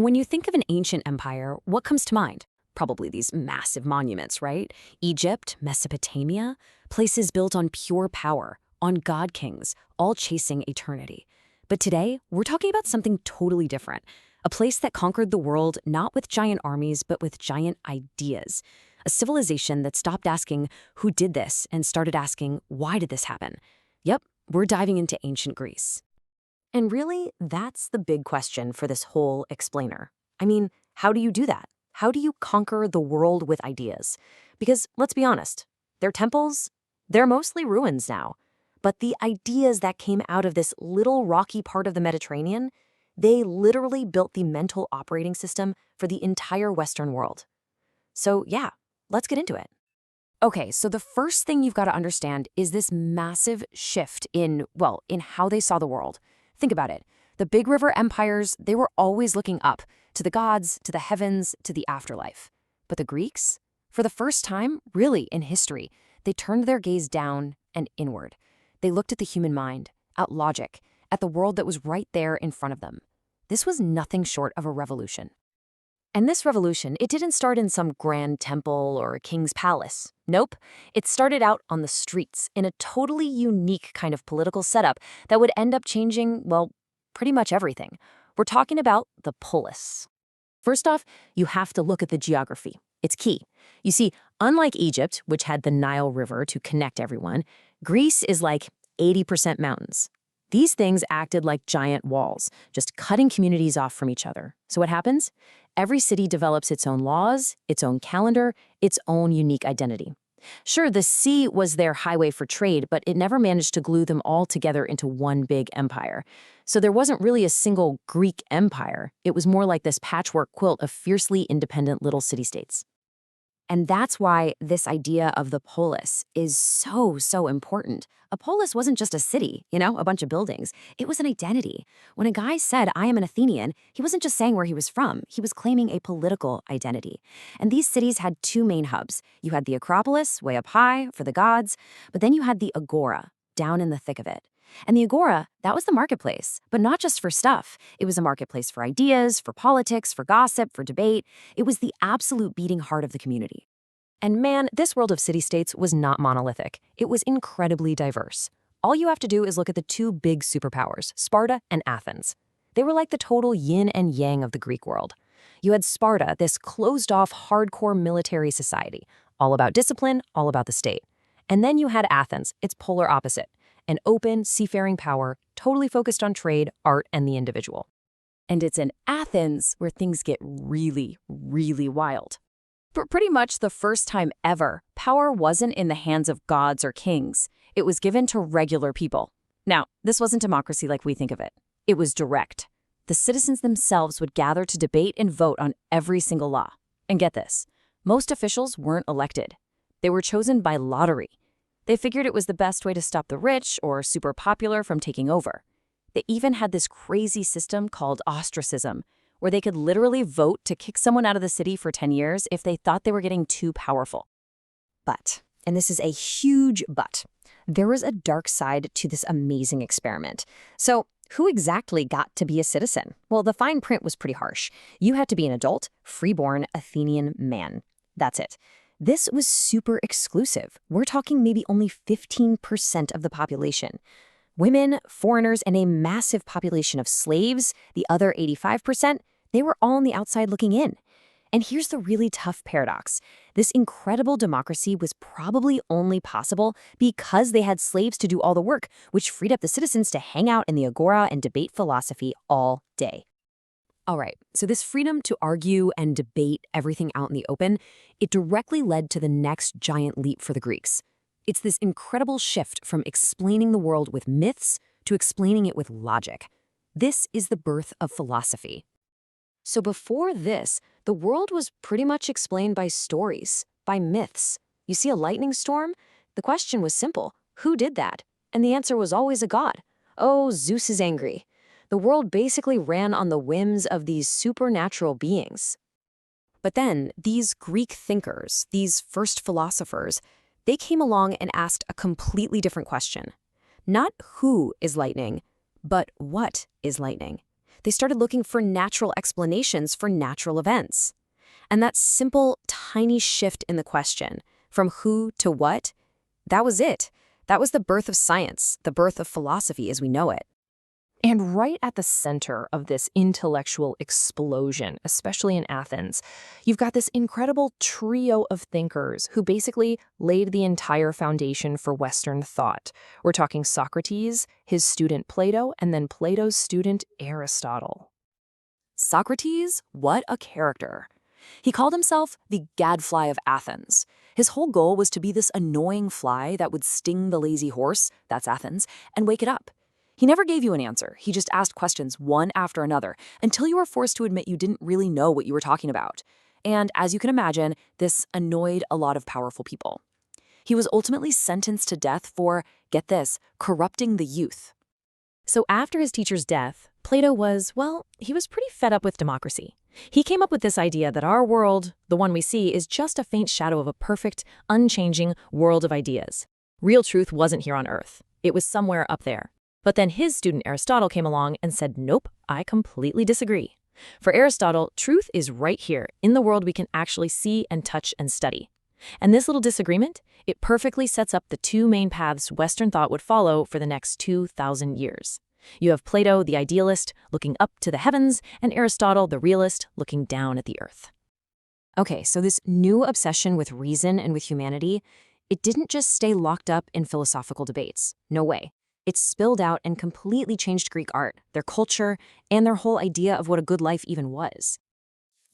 When you think of an ancient empire, what comes to mind? Probably these massive monuments, right? Egypt, Mesopotamia, places built on pure power, on god kings, all chasing eternity. But today, we're talking about something totally different. A place that conquered the world not with giant armies, but with giant ideas. A civilization that stopped asking, who did this, and started asking, why did this happen? Yep, we're diving into ancient Greece. And really, that's the big question for this whole explainer. I mean, how do you do that? How do you conquer the world with ideas? Because let's be honest, their temples, they're mostly ruins now. But the ideas that came out of this little rocky part of the Mediterranean, they literally built the mental operating system for the entire Western world. So yeah, let's get into it. Okay, so the first thing you've got to understand is this massive shift in how they saw the world. Think about it. The big river empires, they were always looking up, to the gods, to the heavens, to the afterlife. But the Greeks, for the first time, really, in history, they turned their gaze down and inward. They looked at the human mind, at logic, at the world that was right there in front of them. This was nothing short of a revolution. And this revolution, it didn't start in some grand temple or a king's palace. Nope. It started out on the streets in a totally unique kind of political setup that would end up changing, pretty much everything. We're talking about the polis. First off, you have to look at the geography. It's key. You see, unlike Egypt, which had the Nile River to connect everyone, Greece is like 80% mountains. These things acted like giant walls, just cutting communities off from each other. So what happens? Every city develops its own laws, its own calendar, its own unique identity. Sure, the sea was their highway for trade, but it never managed to glue them all together into one big empire. So there wasn't really a single Greek empire. It was more like this patchwork quilt of fiercely independent little city-states. And that's why this idea of the polis is so important. A polis wasn't just a city, a bunch of buildings. It was an identity. When a guy said, I am an Athenian, he wasn't just saying where he was from. He was claiming a political identity. And these cities had two main hubs. You had the Acropolis, way up high, for the gods, but then you had the Agora, down in the thick of it. And the Agora, that was the marketplace, but not just for stuff. It was a marketplace for ideas, for politics, for gossip, for debate. It was the absolute beating heart of the community. And man, this world of city-states was not monolithic. It was incredibly diverse. All you have to do is look at the two big superpowers, Sparta and Athens. They were like the total yin and yang of the Greek world. You had Sparta, this closed-off, hardcore military society, all about discipline, all about the state. And then you had Athens, its polar opposite, an open, seafaring power, totally focused on trade, art, and the individual. And it's in Athens where things get really wild. For pretty much the first time ever, power wasn't in the hands of gods or kings. It was given to regular people. Now, this wasn't democracy like we think of it. It was direct. The citizens themselves would gather to debate and vote on every single law. And get this, most officials weren't elected. They were chosen by lottery. They figured it was the best way to stop the rich or super popular from taking over. They even had this crazy system called ostracism, where they could literally vote to kick someone out of the city for 10 years if they thought they were getting too powerful. But, and this is a huge but, there was a dark side to this amazing experiment. So, who exactly got to be a citizen? Well, the fine print was pretty harsh. You had to be an adult, freeborn Athenian man. That's it. This was super exclusive. We're talking maybe only 15% of the population. Women, foreigners, and a massive population of slaves, the other 85%, they were all on the outside looking in. And here's the really tough paradox. This incredible democracy was probably only possible because they had slaves to do all the work, which freed up the citizens to hang out in the agora and debate philosophy all day. All right, so this freedom to argue and debate everything out in the open, it directly led to the next giant leap for the Greeks. It's this incredible shift from explaining the world with myths to explaining it with logic. This is the birth of philosophy. So before this, the world was pretty much explained by stories, by myths. You see a lightning storm? The question was simple. Who did that? And the answer was always a god. Oh, Zeus is angry. The world basically ran on the whims of these supernatural beings. But then, these Greek thinkers, these first philosophers, they came along and asked a completely different question. Not who is lightning, but what is lightning? They started looking for natural explanations for natural events. And that simple, tiny shift in the question, from who to what, that was it. That was the birth of science, the birth of philosophy as we know it. And right at the center of this intellectual explosion, especially in Athens, you've got this incredible trio of thinkers who basically laid the entire foundation for Western thought. We're talking Socrates, his student Plato, and then Plato's student Aristotle. Socrates, what a character. He called himself the gadfly of Athens. His whole goal was to be this annoying fly that would sting the lazy horse, that's Athens, and wake it up. He never gave you an answer. He just asked questions one after another until you were forced to admit you didn't really know what you were talking about. And as you can imagine, this annoyed a lot of powerful people. He was ultimately sentenced to death for, get this, corrupting the youth. So after his teacher's death, Plato was, well, he was pretty fed up with democracy. He came up with this idea that our world, the one we see, is just a faint shadow of a perfect, unchanging world of ideas. Real truth wasn't here on Earth. It was somewhere up there. But then his student Aristotle came along and said, nope, I completely disagree. For Aristotle, truth is right here, in the world we can actually see and touch and study. And this little disagreement, it perfectly sets up the two main paths Western thought would follow for the next 2,000 years. You have Plato, the idealist, looking up to the heavens, and Aristotle, the realist, looking down at the earth. Okay, so this new obsession with reason and with humanity, it didn't just stay locked up in philosophical debates. No way. It spilled out and completely changed Greek art, their culture, and their whole idea of what a good life even was.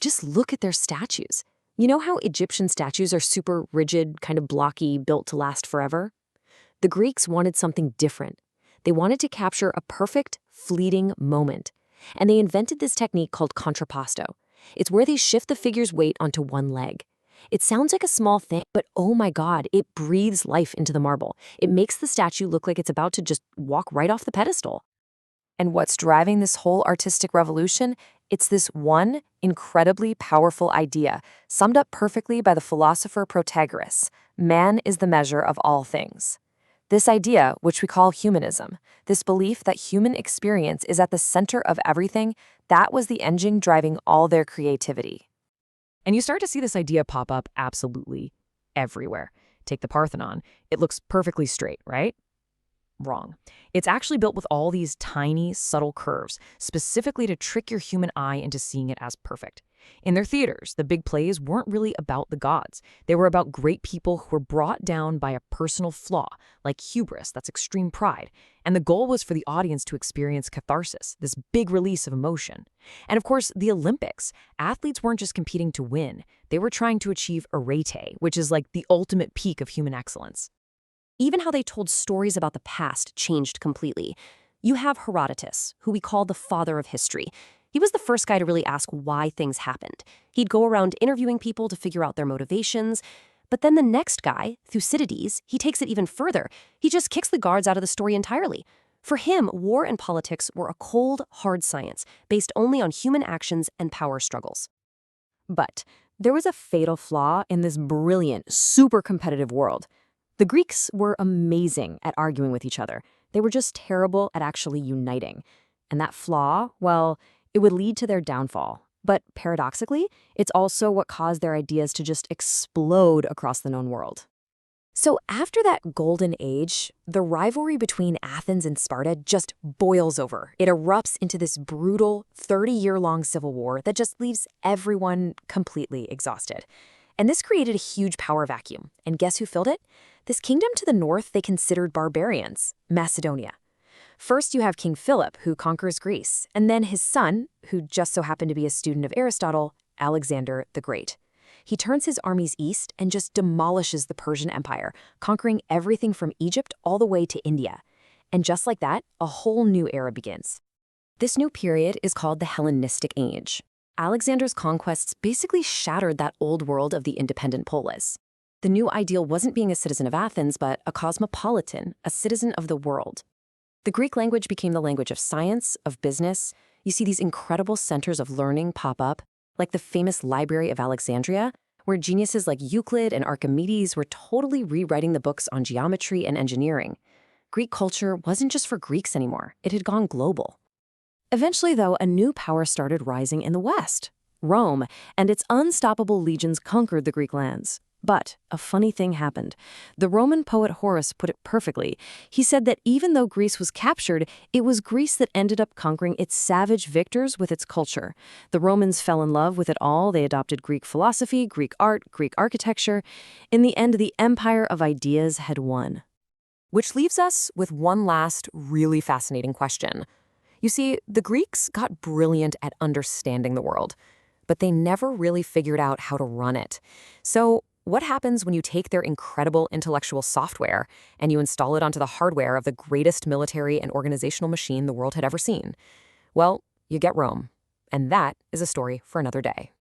Just look at their statues. You know how Egyptian statues are super rigid, kind of blocky, built to last forever? The Greeks wanted something different. They wanted to capture a perfect, fleeting moment. And they invented this technique called contrapposto. It's where they shift the figure's weight onto one leg. It sounds like a small thing, but oh my God, it breathes life into the marble. It makes the statue look like it's about to just walk right off the pedestal. And what's driving this whole artistic revolution? It's this one incredibly powerful idea, summed up perfectly by the philosopher Protagoras. Man is the measure of all things. This idea, which we call humanism, this belief that human experience is at the center of everything, that was the engine driving all their creativity. And you start to see this idea pop up absolutely everywhere. Take the Parthenon. It looks perfectly straight, right? Wrong. It's actually built with all these tiny, subtle curves, specifically to trick your human eye into seeing it as perfect. In their theaters, the big plays weren't really about the gods. They were about great people who were brought down by a personal flaw, like hubris, that's extreme pride. And the goal was for the audience to experience catharsis, this big release of emotion. And of course, the Olympics. Athletes weren't just competing to win. They were trying to achieve arete, which is like the ultimate peak of human excellence. Even how they told stories about the past changed completely. You have Herodotus, who we call the father of history. He was the first guy to really ask why things happened. He'd go around interviewing people to figure out their motivations. But then the next guy, Thucydides, he takes it even further. He just kicks the guards out of the story entirely. For him, war and politics were a cold, hard science based only on human actions and power struggles. But there was a fatal flaw in this brilliant, super competitive world. The Greeks were amazing at arguing with each other. They were just terrible at actually uniting. And that flaw, well, it would lead to their downfall. But paradoxically, it's also what caused their ideas to just explode across the known world. So after that golden age, the rivalry between Athens and Sparta just boils over. It erupts into this brutal 30-year-long civil war that just leaves everyone completely exhausted. And this created a huge power vacuum. And guess who filled it? This kingdom to the north they considered barbarians, Macedonia. First, you have King Philip, who conquers Greece, and then his son, who just so happened to be a student of Aristotle, Alexander the Great. He turns his armies east and just demolishes the Persian Empire, conquering everything from Egypt all the way to India. And just like that, a whole new era begins. This new period is called the Hellenistic Age. Alexander's conquests basically shattered that old world of the independent polis. The new ideal wasn't being a citizen of Athens, but a cosmopolitan, a citizen of the world. The Greek language became the language of science, of business. You see these incredible centers of learning pop up, like the famous Library of Alexandria, where geniuses like Euclid and Archimedes were totally rewriting the books on geometry and engineering. Greek culture wasn't just for Greeks anymore. It had gone global. Eventually, though, a new power started rising in the West. Rome and its unstoppable legions conquered the Greek lands. But a funny thing happened. The Roman poet Horace put it perfectly. He said that even though Greece was captured, it was Greece that ended up conquering its savage victors with its culture. The Romans fell in love with it all. They adopted Greek philosophy, Greek art, Greek architecture. In the end, the empire of ideas had won. Which leaves us with one last really fascinating question. You see, the Greeks got brilliant at understanding the world, but they never really figured out how to run it. So, what happens when you take their incredible intellectual software and you install it onto the hardware of the greatest military and organizational machine the world had ever seen? Well, you get Rome. And that is a story for another day.